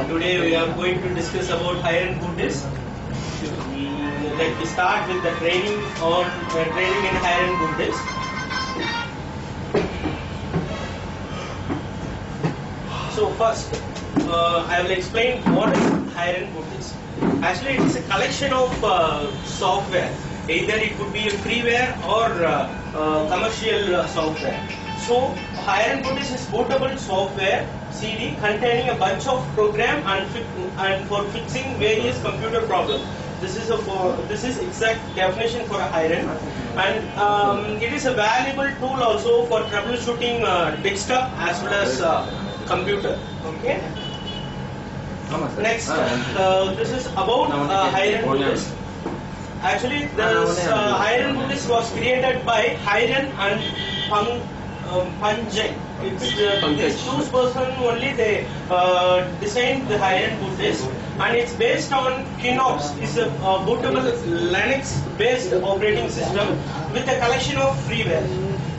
Today we are going to discuss about high-end boot disk. Let me start with the training in high-end boot disk. So first, I will explain what is high-end boot disk. Actually, it is a collection of software. Either it could be a freeware or commercial software. So, high-end boot disk is bootable software CD containing a bunch of program and for fixing various computer problems. This is exact definition for a high-end, and it is a valuable tool also for troubleshooting desktop as well as computer. Okay. Next, this is about high-end boot disk. Actually, this high-end boot disk was created by Hiren and Panjay. These two persons only they designed the high-end boot disk, and it's based on Kinox. It's a bootable Linux-based operating system with a collection of freeware.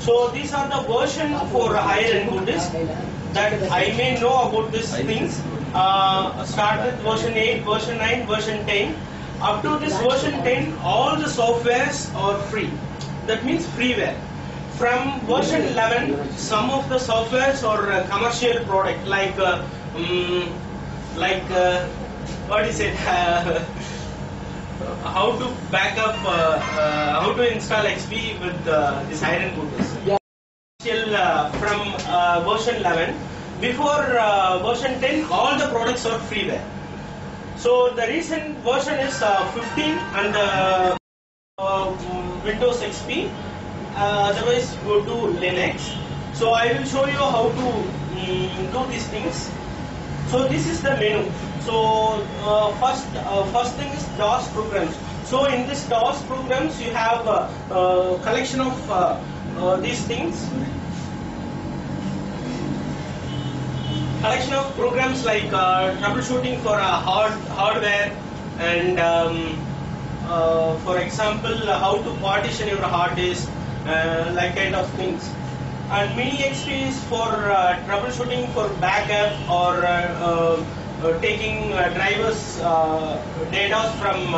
So these are the versions for high-end boot disk that I may know about these things. Start with version 8, version 9, version 10. Up to this version 10, all the softwares are free. That means freeware. From version 11, some of the softwares are commercial product like what is it? How to back up, how to install XP with this high-end boot disk. Yeah. Still from version 11. Before version 10, all the products are freeware. So the recent version is 15 and Windows XP. Otherwise, go to Linux. So I will show you how to do these things. So this is the menu. So first thing is DOS programs. So in this DOS programs, you have a collection of these things. Collection of programs like troubleshooting for hardware and for example how to partition your hard disk, like kind of things. And Mini XP is for troubleshooting for backup or taking drivers data from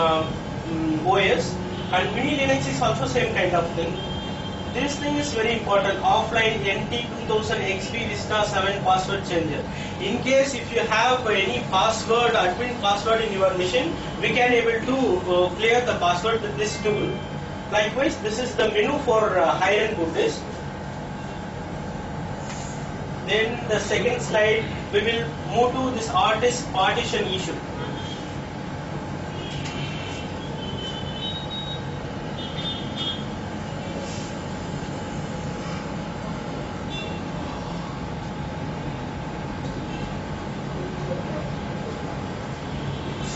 OS. And Mini Linux is also same kind of thing. This thing is very important. Offline NT 2000 XP Vista 7 password changer. In case if you have any password, admin password in your machine, we can able to clear the password with this tool. Likewise, this is the menu for high-end boot disk. Then the second slide, we will move to this hard disk partition issue.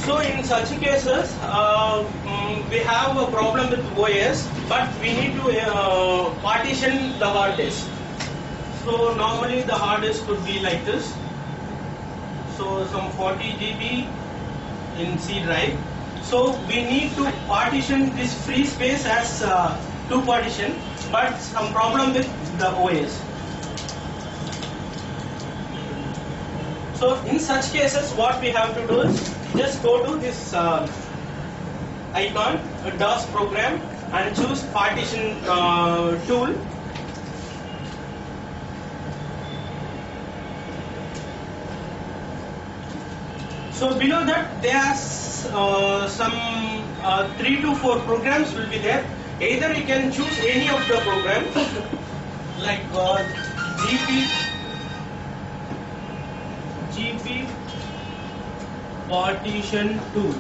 So in such cases, we have a problem with OS, but we need to partition the hard disk. So normally the hard disk could be like this. So some 40 GB in C drive. So we need to partition this free space as two partition, but some problem with the OS. So in such cases, what we have to do is just go to this icon, DOS program, and choose partition tool. So below that there are some 3 to 4 programs will be there. Either you can choose any of the programs like GP partition tool.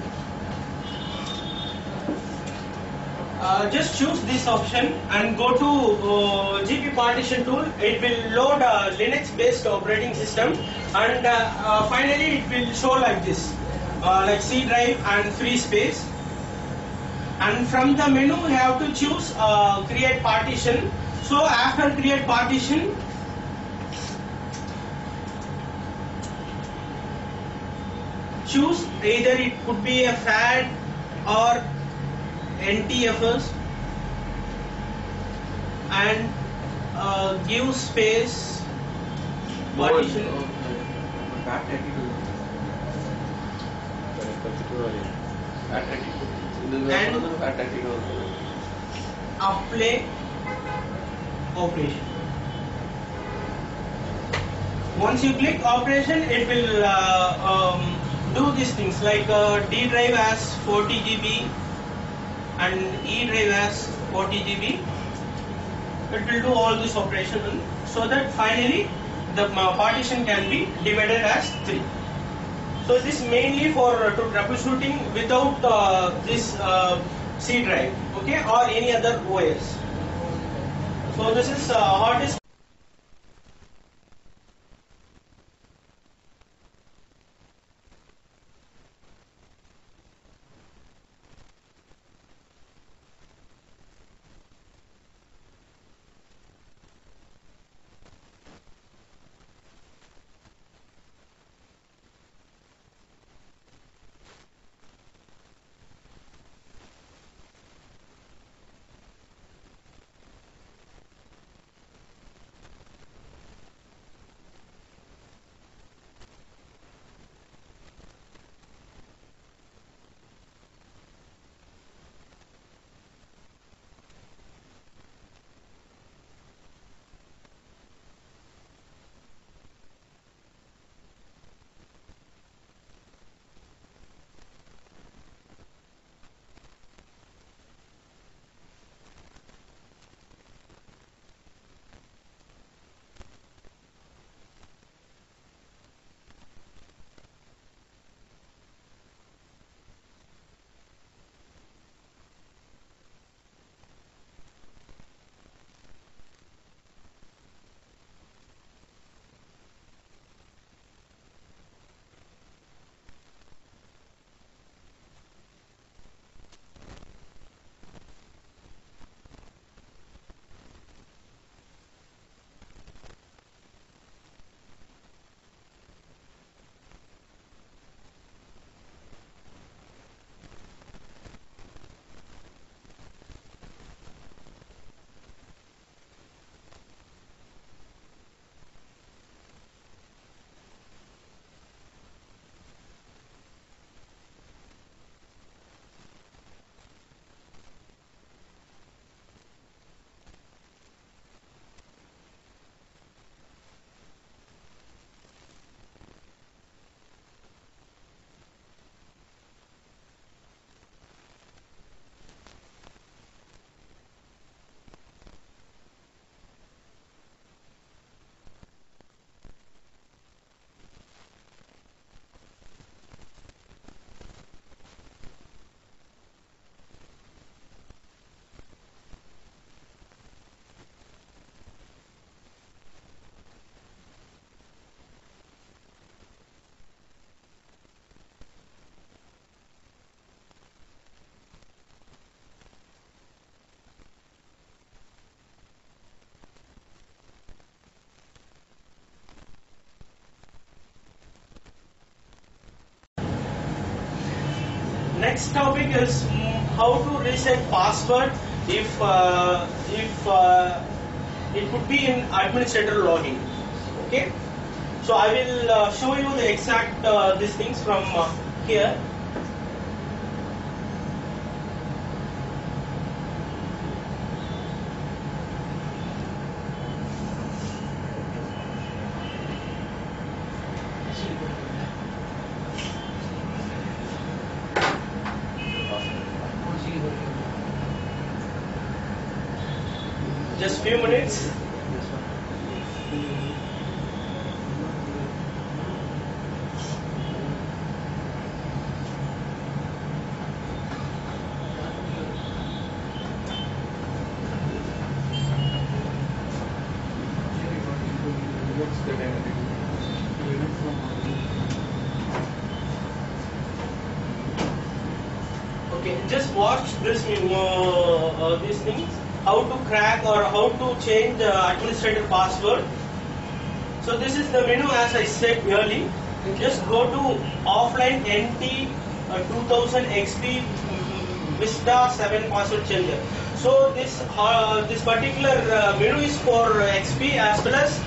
Just choose this option and go to GP partition tool. It will load a Linux based operating system, and finally it will show like this, like C drive and free space. And from the menu you have to choose create partition. So after create partition, choose either it could be a FAT or NTFS and give space partition. and apply operation. Once you click operation, it will do these things like D drive has 40 GB and E drive has 40 GB. It will do all this operation so that finally the partition can be divided as 3. So this mainly for to troubleshooting without this C drive, okay, or any other OS. So this is hard disk. Next topic is how to reset password if it could be in administrator login. Okay, so I will show you the exact these things from here. Just few minutes. Okay, just watch this these things. How to crack or how to change administrator password. So this is the menu as I said earlier. Just go to offline NT 2000 XP Vista 7 password changer. So this particular menu is for XP as well as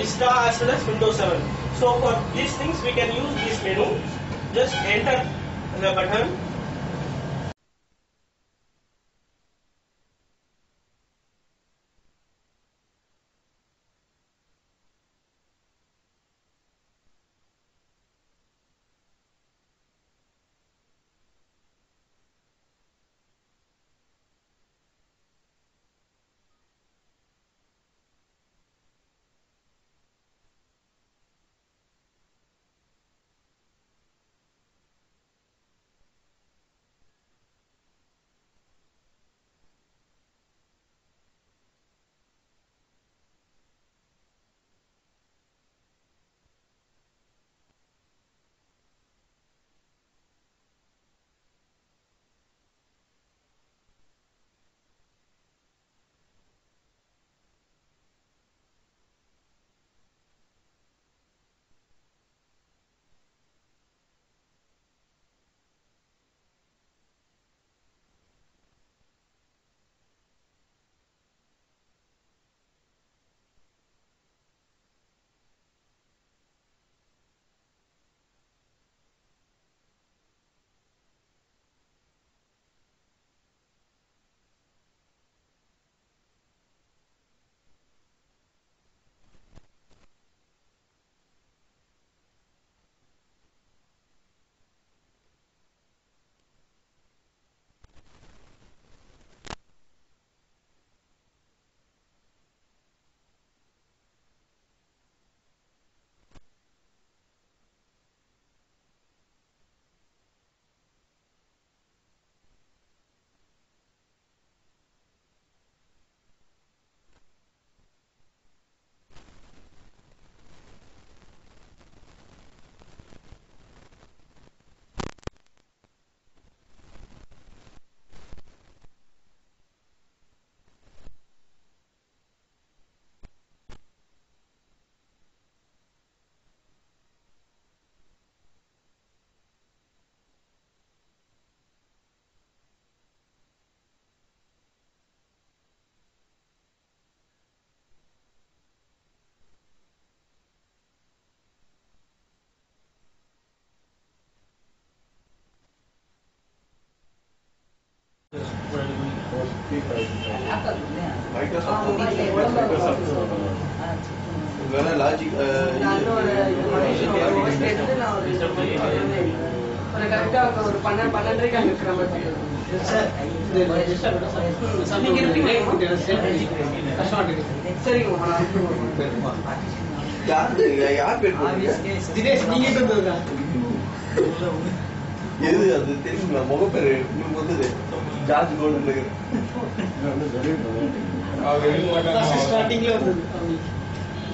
Vista as well as Windows 7. So for these things we can use this menu. Just enter the button.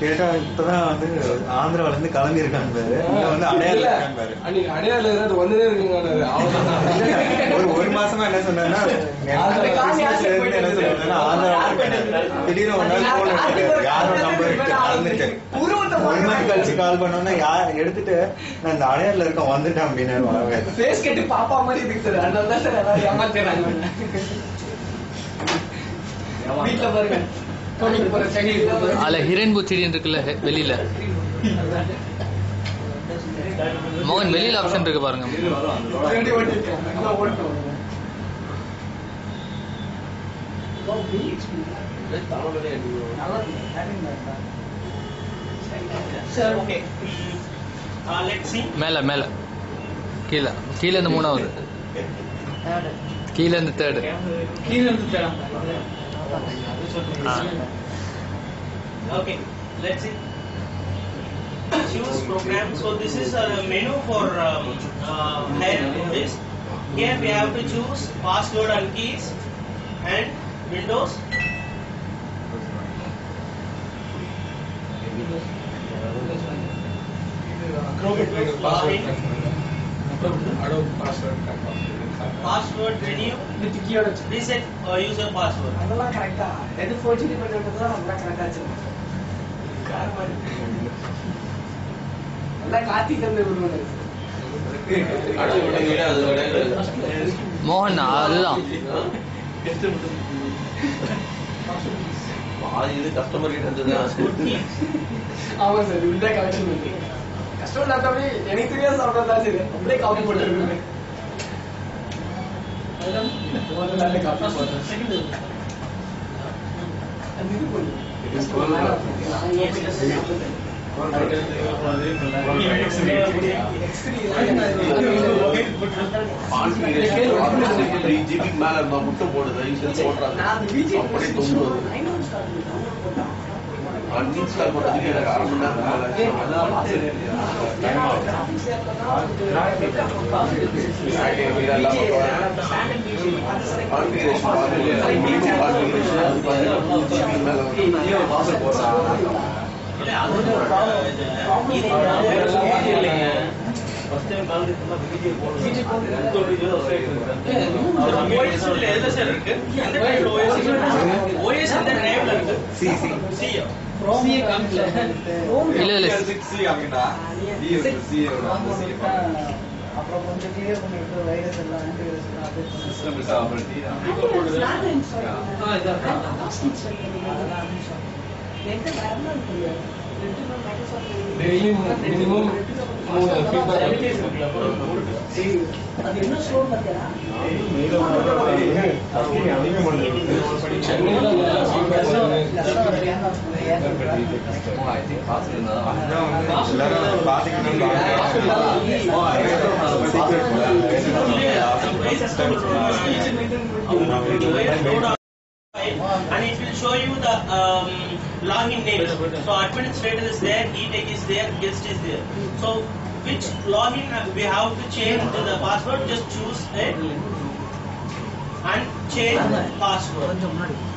கேட்டா இப்பதான் வந்து ஆந்திராவில இருந்து கிளம்பி இருக்காங்க ஒரு மாசமா என்ன சொன்னா திடீர்னு ஒரு நாள் போன் யாரும் நம்பர் கலந்துட்டேன் ஒரு மணி கழிச்சு கால் பண்ணோன்னா யார் எடுத்துட்டு நான் இந்த அடையாறுல இருக்கேன் வந்துட்டேன் அப்படின்னு பாப்பா மாதிரி இருக்கு சார். அதனால தான் சார் எல்லாரும் ஏமாத்துறாங்க. வீட்டுல பாருங்க அதுல ஹிரன் பூச்சிடின்னு இருக்குல்ல வெளியில மோகன் வெளியில ஆப்ஷன் இருக்கு பாருங்க. மேல மேல கீழே கீழே இருந்து மூணாவது கீழே இருந்து third Okay, let's see. Choose program. So this is a menu for higher English. Here we have to choose password and keys and Windows. Password renew with keyword reset user password. அதெல்லாம் கரெக்டா எது 4G பண்ணிட்டதா அதெல்லாம் கரெக்டா ஆச்சு. எல்லாம் காத்தி தந்து விடுவாங்க. மோகன் அதுதான் இது கஸ்டமர் கிட்ட இருந்தது. ஆமா சார் இந்த கலெக்ஷன் கஸ்டமர் லேப்டாப்ல எனக்கு தெரியாத சாப்பிட்டா சரி அப்படியே காப்பி பண்ணிருக்கேன். மேல முட்டை போடுது அப்படியே தொங்குவது அன்இன்ஸ்டால் பண்றதுக்கு எனக்கு 1/2 மணி இல்ல இல்ல அப்புறம் கொஞ்சம் கிளியர் பண்ணிட்டு வைரஸ் எல்லாம் அது என்ன ஸ்லோ பார்த்தா and it will show you the login name. So administrator is there, e-tech is there, guest is there. So which login we have to change to the password? Just choose it and change password.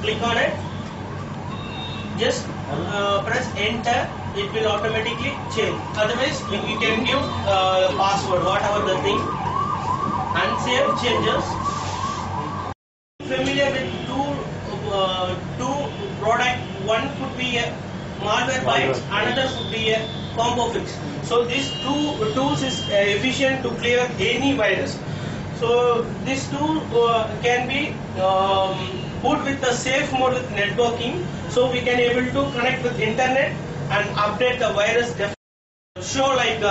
Click on it. Just press enter. It will automatically change. Otherwise, you can give password, whatever the thing, and save changes. Familiar with two product, one could be a Malwarebytes, another could be a combo fix. So these two tools is efficient to clear any virus. So this tool can be put with the safe mode with networking, so we can able to connect with internet and update the virus. Show like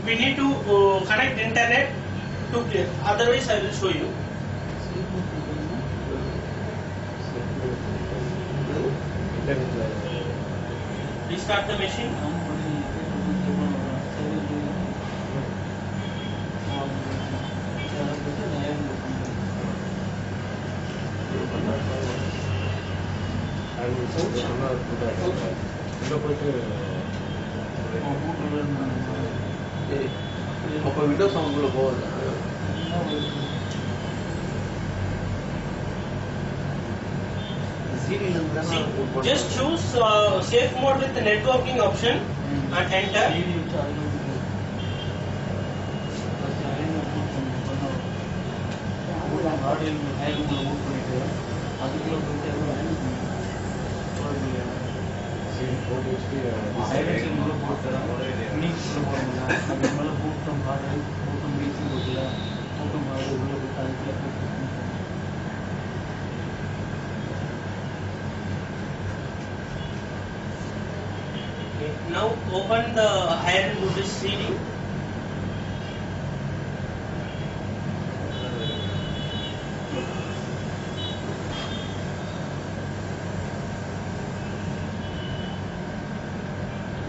we need to connect internet to clear. Otherwise, I will show you. Restart the machine. அப்ப Windows அவங்களுக்குள்ள போகுது See, just choose safe mode with the networking option and enter. Now open the higher notice CD.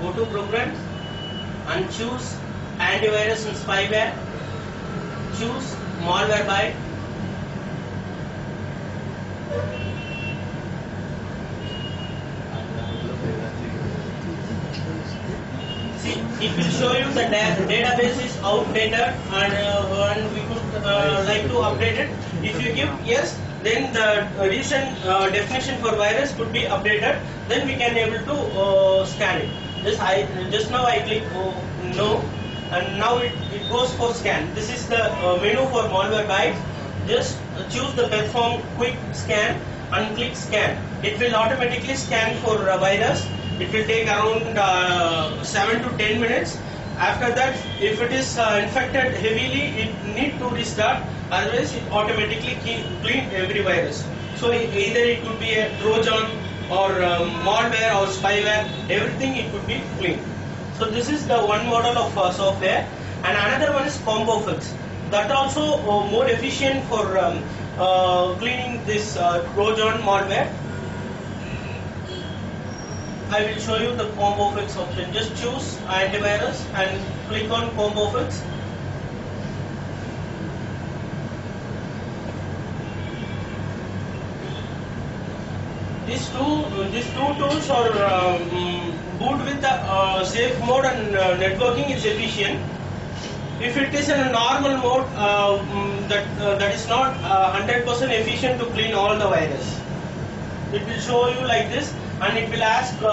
Go to programs and choose antivirus and spyware. Choose Malwarebytes. See, it will show you the database is outdated and we could like to update it. If you give yes, then the recent definition for virus could be updated. Then we can able to scan it. Just now I click no, and now it goes for scan. This is the menu for Malwarebytes. Just choose the perform quick scan and click scan. It will automatically scan for virus. It will take around 7 to 10 minutes. After that, if it is infected heavily, it need to restart. Otherwise, it automatically clean every virus. So either it could be a Trojan or malware or spyware. Everything it could be clean. So this is the one model of software, and another one is combo fix. that also more efficient for cleaning this Trojan malware. I will show you the combo fix option. Just choose antivirus and click on combo fix. These two tools are boot with the safe mode and networking is efficient. If it is in a normal mode, that is not 100% efficient to clean all the virus. It will show you like this, and it will ask to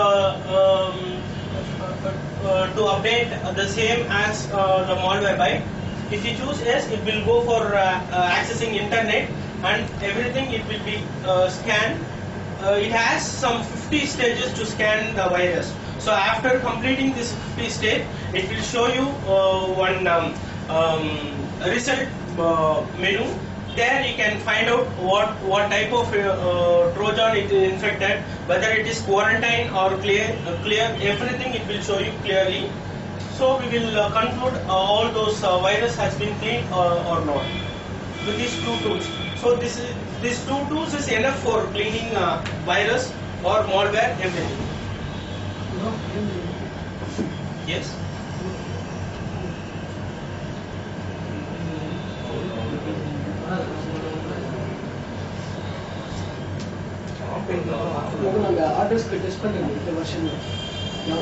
update the same as the Malwarebytes. If you choose yes, it will go for accessing internet, and everything it will be scanned. It has some 50 stages to scan the virus. So after completing this 50 stage, it will show you one result menu. There you can find out what type of Trojan it is infected, whether it is quarantine or clear. Everything it will show you clearly. So we will conclude all those virus has been cleaned or not with these two tools. So these two tools is enough for cleaning virus or malware, everything. Yes. ஆர்டர்ஸ்க்கு test பண்ணுங்க இந்த வெர்ஷன்ல.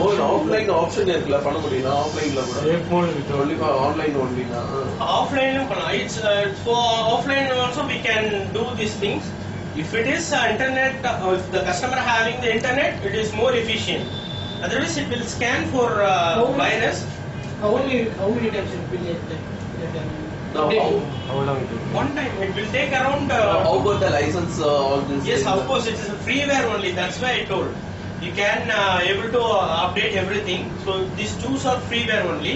ஒரு offline option இருக்குல பண்ண முடியுமா? ஆஃப்லைன்ல கூட only for online only na. Offline it's for offline also we can do these things. If it is internet, if the customer having the internet, it is more efficient. Otherwise it will scan for virus. How many times it will take? Now, One time it will take around. how about the license? All this. Yes, of course it is a freeware only. That's why I told. You can able to update everything. So these tools are freeware only.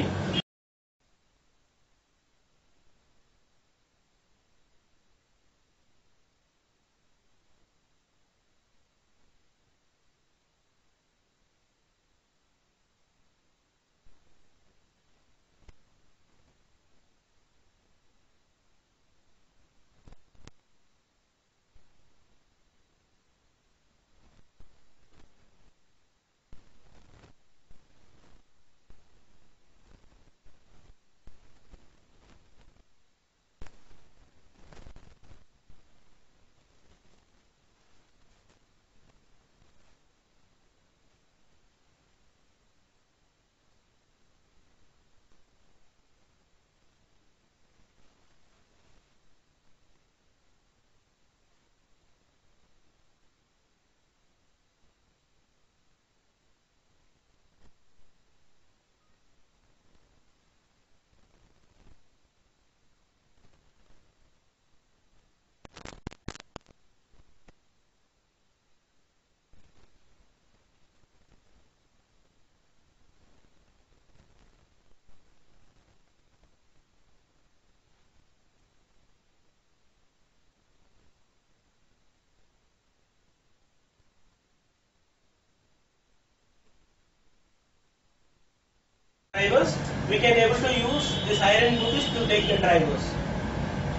Drivers, we can able to use this iron bootis to take the drivers.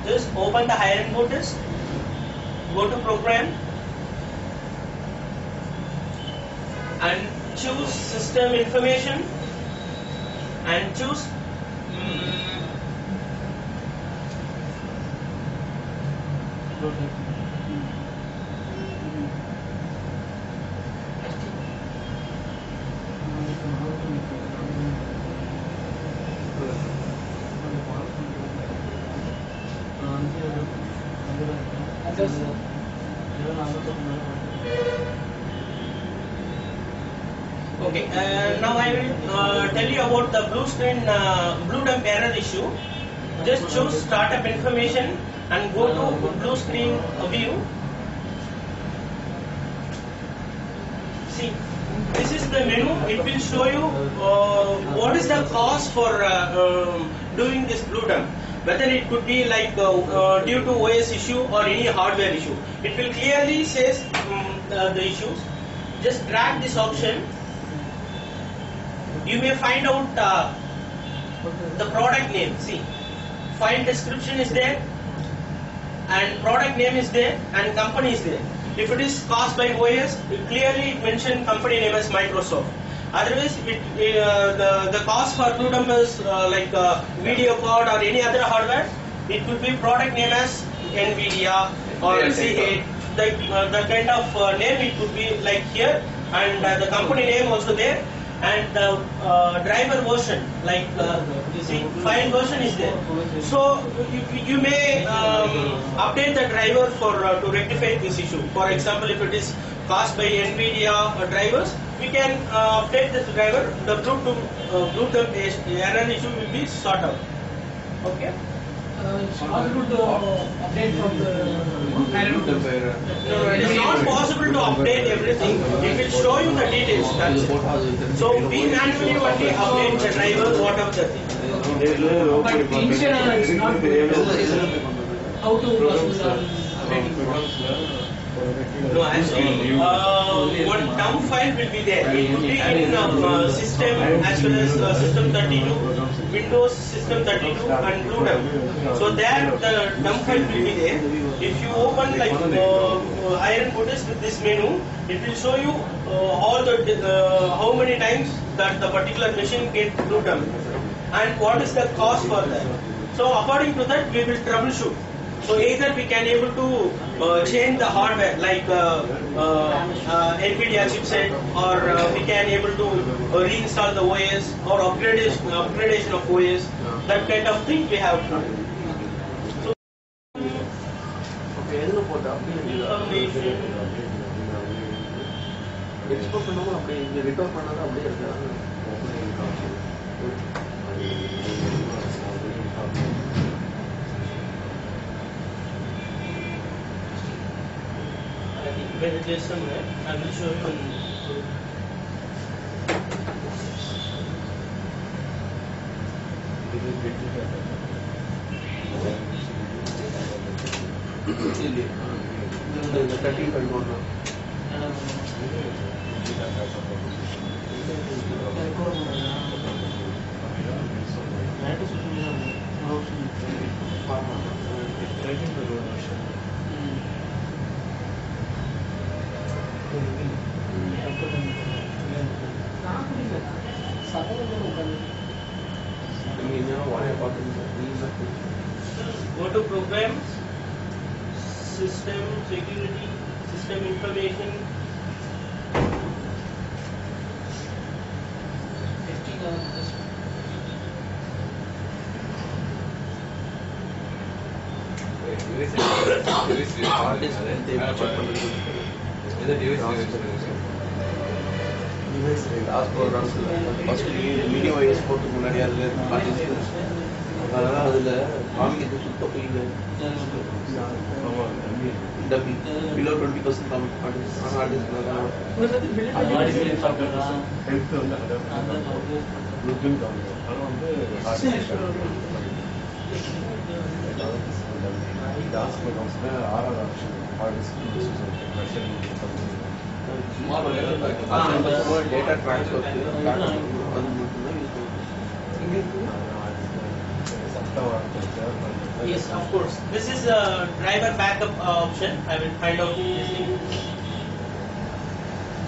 Just open the iron bootis, go to program and choose system information and choose Okay, now I will tell you about the blue dump error issue. Just choose startup information and go to blue screen view. See, this is the menu. It will show you what is the cause for doing this blue dump. Whether it could be like due to OS issue or any hardware issue. It will clearly says the issues. Just drag this option. You may find out the product name. See, file description is there, and product name is there, and company is there. If it is caused by OS, it clearly mention company name as Microsoft. Otherwise, the cost for Blue Dump is like video card or any other hardware. It could be product name as NVIDIA or C8. The kind of name it could be like here, and the company name also there, and the driver version like see file version is there. So you may update the driver for to rectify this issue. For example, if it is caused by NVIDIA drivers, we can update this driver. The Bluetooth error issue will be sorted out. Okay. It's possible to update from the No, it is not possible to update everything. It will show you the details. That's it. So we manually only update the driver, whatever the thing. but the initial is not good. How to updating? No, actually, one dump file will be there. It will be in system as well as system 32, Windows system 32 and Blue Dump. So there the dump file will be there. If you open like Iron Buddhist with this menu, it will show you all the how many times that the particular machine gets Blue Dump and what is the cost for that. So according to that, we will troubleshoot. So either we can able to change the hardware like NVIDIA chipset, or we can able to reinstall the OS or upgradation of OS. That kind of thing we have to do. So information. Export பண்ணாம அப்படியே இங்க recover பண்ணாத அப்படியே இருக்காங்க. When it is somewhere, I will show you. இந்த 13.1 Go to programs, system security, system information. First video wise போட்டு முன்னாடி அதில் பார்த்து அதனால அதில் காமிக்கிறது சுத்த போயில டபி பிலோ 20% காமிக் ஆனால் டேட்டா ட்ரான்ஸ்ஃபர் அது மட்டும்தான் யூஸ் பண்ணுவோம். Yes, of course. This is a driver backup option. I will find out this thing.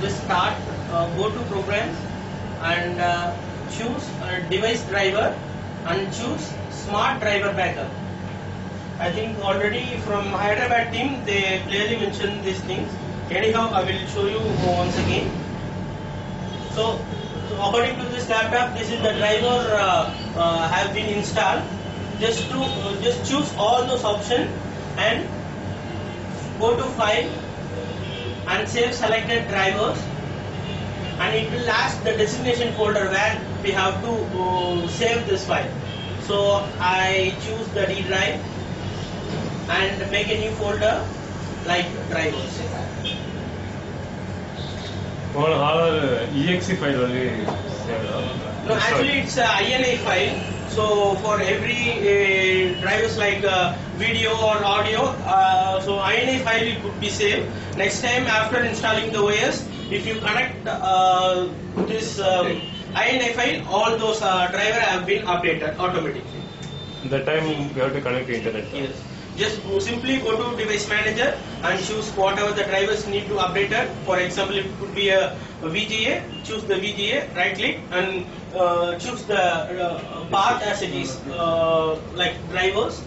Just start, go to programs and choose device driver and choose smart driver backup. I think already from Hyderabad team they clearly mentioned these things. Anyhow, I will show you once again. So according to this laptop, this is the driver have been installed. Just choose all those options and go to file and save selected drivers, and it will ask the destination folder where we have to save this file. So I choose the D drive and make a new folder like drivers. EXE file only. No, actually it's a INI file. So for every drivers like video or audio, so INI file it would be saved. Next time after installing the OS, if you connect this INI file, all those driver have been updated automatically. That time we have to connect to internet. Yes. Just simply go to device manager and choose whatever the drivers need to update it. For example, it could be a VGA. Choose the VGA, right click and choose the path as it is, like drivers.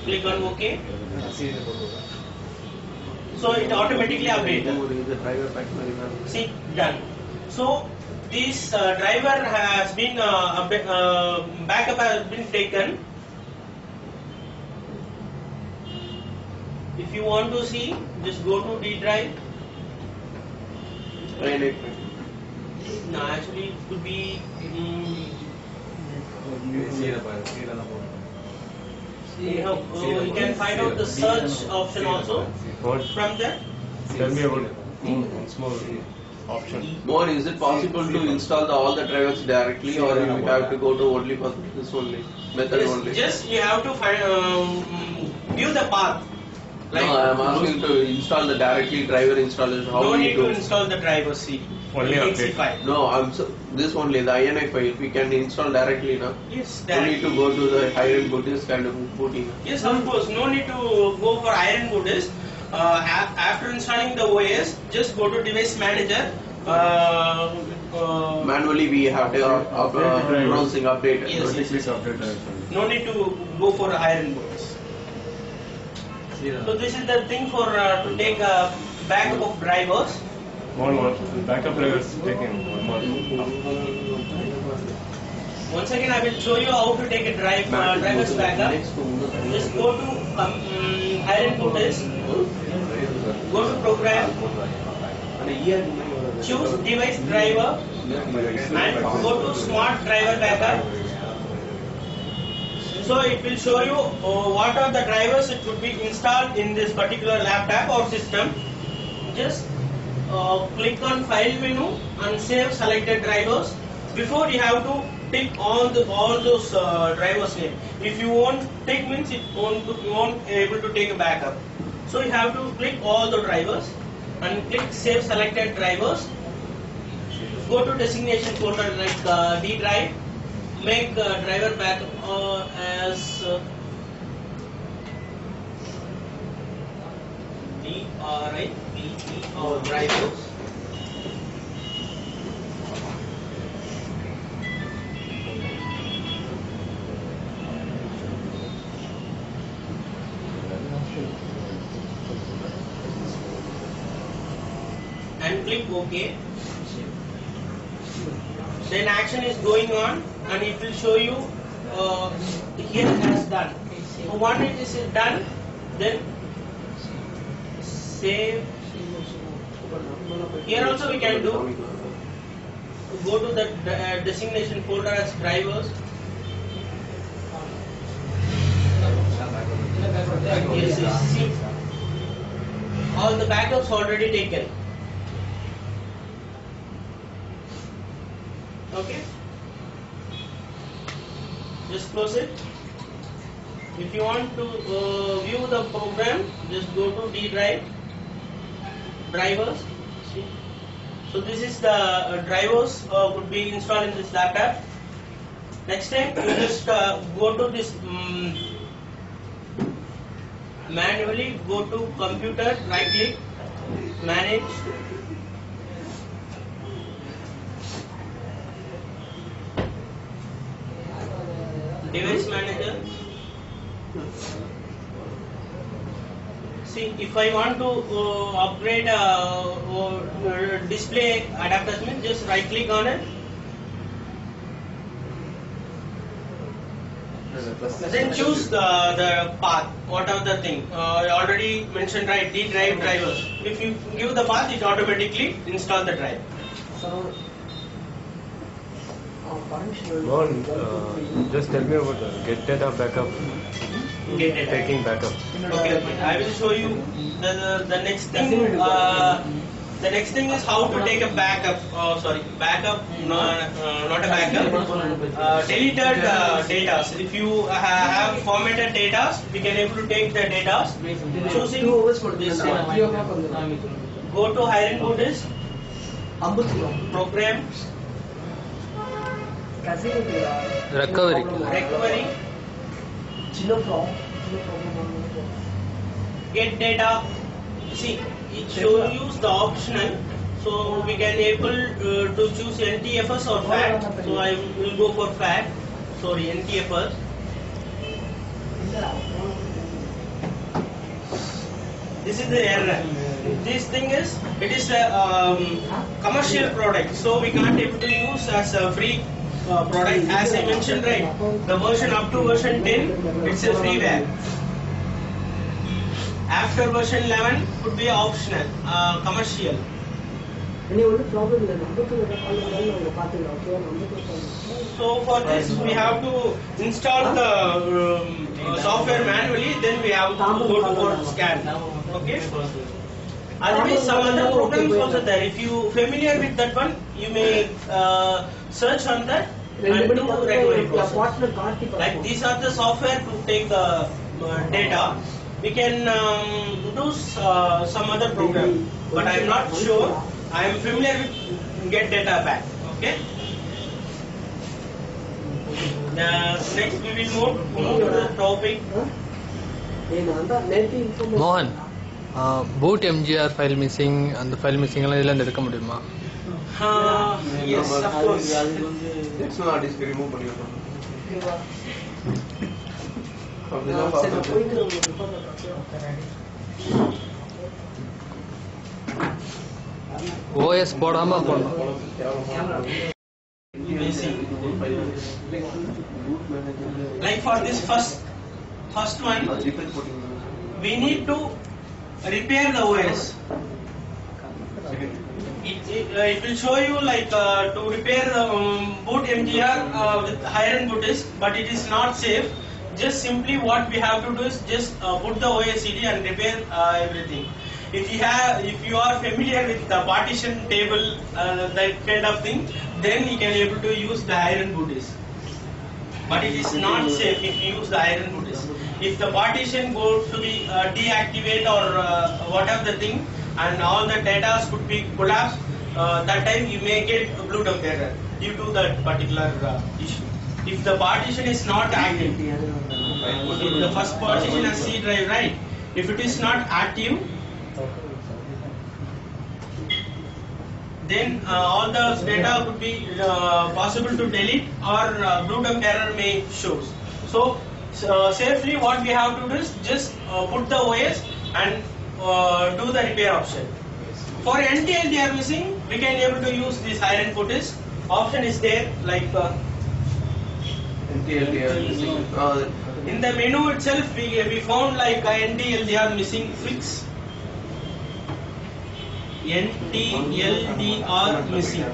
Click on OK. So it automatically updates. The driver pack. See, done. So this driver has been backup has been taken. If you want to see, just go to D drive. No, actually it could be. You can find out the search option also What? from there. Tell me about small option. More, is it possible to install all the drivers directly, or we have to go to only for this only method Yes, only? just you have to find view the path. No, I am asking to install the directly driver installation. How no we need to do? install the driver C. Only exe update. file. No, this only the INI file. We can install directly now. Yes, No need to directly. go to the higher boot disk and booting. Yes, of course. No need to go for iron boot disk. After installing the OS, just go to device manager. Manually we have to browsing update. Yes, yes, yes. No need to go for iron boot disk. So this is the thing for to take a backup of drivers. One month. Backup drivers taking 1 month. Once again, I will show you how to take a driver's backup. Just go to iron boot disk. Go to program. Choose device driver and go to smart driver backup. So it will show you what are the drivers it would be installed in this particular laptop or system. Just click on file menu and save selected drivers. Before you have to tick all those drivers name. If you won't tick means you won't able to take a backup. So you have to click all the drivers and click save selected drivers. Go to designation folder like D drive. Make driver backup as DRIVE or drivers. And click OK. Then action is going on and it will show you here as done. So once it is done, then save. Here also we can do. Go to the designation folder as drivers. Yes, yes, see. All the backups already taken. Okay. Just close it. If you want to view the program, just go to D drive, drivers. See. So this is the drivers could be installed in this laptop. Next time you just go to this manually. Go to computer, right click, manage. Device manager. See, if I want to upgrade display adapter, just right click on it. Then choose the path, whatever the thing. I already mentioned right, D drive drivers. If you give the path, it automatically install the drive. Mohan, just tell me about get data backup. Get it. Taking backup. Okay, I will show you the next thing. The next thing is how to take a backup. Backup, not a backup. Deleted data. If you have formatted data, we can able to take the data. Choosing this one. Go to Iron boot disk. Program. recovery. Recovery. Get data. See, it shows you the optional. So we can able to choose NTFS or FAT. So I will go for FAT. Sorry, NTFS. This is the error. This thing is, it is a commercial product, so we can't able to use as a free product. As I mentioned, right, the version up to version 10, it's a freeware. After version 11, could be optional, commercial. So for this, we have to install the software manually. Then we have to go to for scan. Okay. Otherwise, some other programs also there. If you familiar with that one, you may search on that and do recovery process. Like these are the software to take the data. We can do some other program, but I am not sure. I am familiar with get data back. Okay. Next we will move to the topic. மோகன் boot MGR file missing அந்த file missing எல்லாம் இதெல்லாம் எடுக்க முடியுமா? Yes, of course. external hard disk remove பண்ணிடலாம். அப்படிதான் OS போடாம போடணும். Like for this first one, we need to repair the OS. It will show you like to repair the boot MGR with higher end boot disk, but it is not safe. Just simply what we have to do is just put the OS CD and repair everything. If you are familiar with the partition table, that kind of thing, then you can able to use the iron boot disk. But it is not safe if you use the iron boot disk. If the partition goes to be deactivate or whatever the thing, and all the data could be collapsed, that time you may get a blue dump error due to that particular issue. If the partition is not active, the first partition has C drive, right? If it is not active, then all the data would be possible to delete or blue dump error may show. So safely what we have to do is just put the OS and do the repair option. For NTLDR missing, we can able to use this iron boot disk. Option is there like NTLDR missing. in the menu itself we found like NTLDR missing fix. NTLDR missing.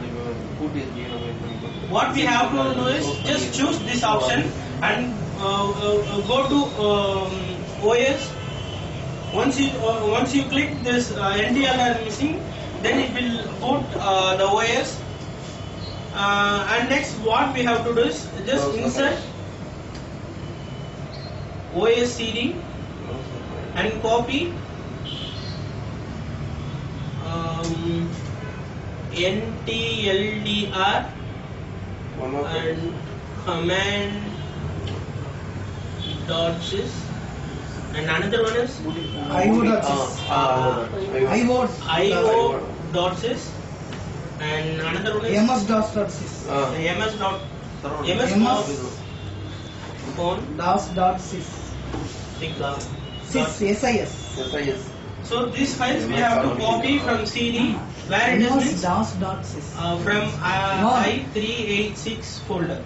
What we have to do is just choose this option and go to OS. Once you click this NTLDR missing, then it will put the OS. And next what we have to do is just insert OS CD and copy NTLDR and command .sys and another one is IO.sys and another one is MS-DOS.sys. DOS.sys. SIS. So these files we have to copy from CD where it is means MS-DOS.sys. from I386 folder.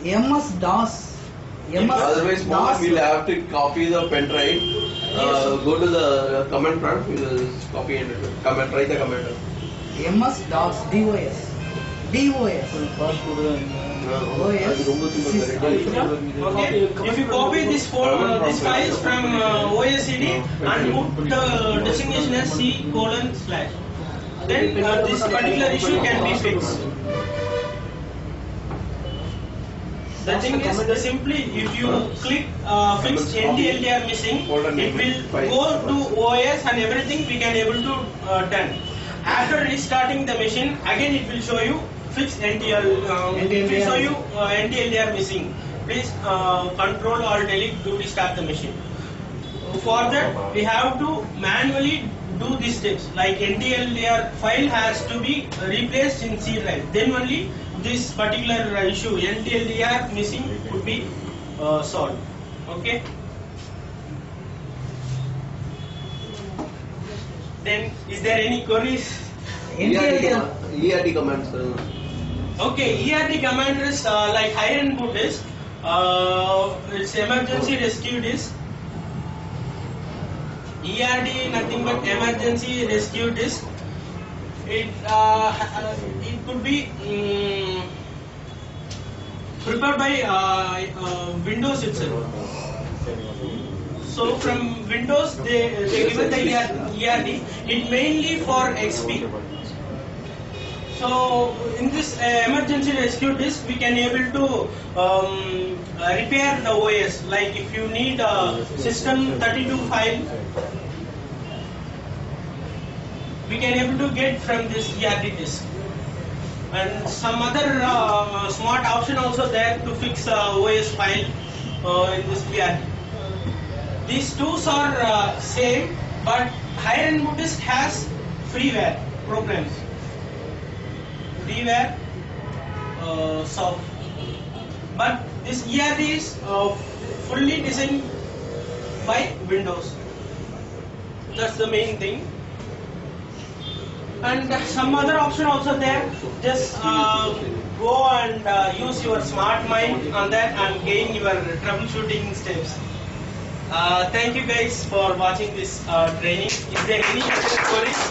MS-DOS. Otherwise, we'll have to copy the pen drive. Go to the command prompt. We'll copy and write the command. MS-DOS. DOS. DOS. Okay. If you copy this these files from OSCD and put the designation as C:/, then this particular issue can be fixed. The thing is, simply if you click fix NTLDR missing, it will go to OS and everything we can able to done. After restarting the machine, again it will show you fix NTLDR missing. please control or delete to restart the machine. For that, we have to manually do these steps. Like NTLDR file has to be replaced in C drive. Then only this particular issue NTLDR missing would be solved. Okay. Then, is there any queries? ERD commands. Okay, ERD command is like higher input disk. It's emergency rescue disk. ERD nothing but emergency rescue disk. It could be prepared by Windows itself. So from Windows they given the ERD. It mainly for XP. So in this emergency rescue disk, we can able to repair the OS. Like if you need a system 32 file, we can able to get from this ERD disk. And some other smart option also there to fix OS file in this ERD. These tools are same, but higher input disk has freeware programs. Freeware soft, but this ERD is fully designed by Windows. That's the main thing. And some other option also there. Just go and use your smart mind on that and gain your troubleshooting steps. Thank you guys for watching this training. Is there any other queries?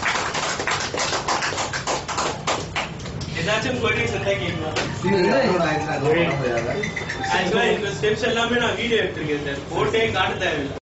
ஏதாச்சும் queries இருந்தா கேட்கலாம். ஆக்சுவலா இந்த steps எல்லாமே நான் video எடுத்திருக்கேன் sir, போட்டே காட்ட தேவையில்லை.